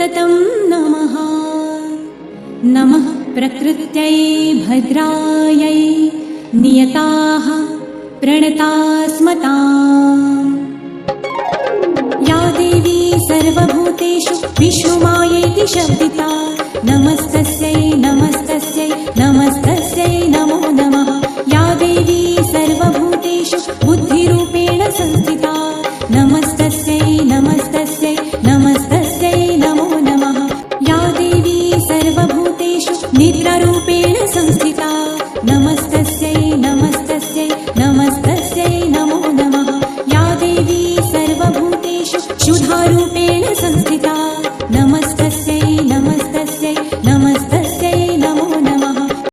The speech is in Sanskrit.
सन्ततं नमः। नमः प्रकृत्यै भद्रायै नियताः प्रणतास्मताम्। या देवी सर्वभूतेषु विष्णुमायेति शब्दिता नमस्तस्यै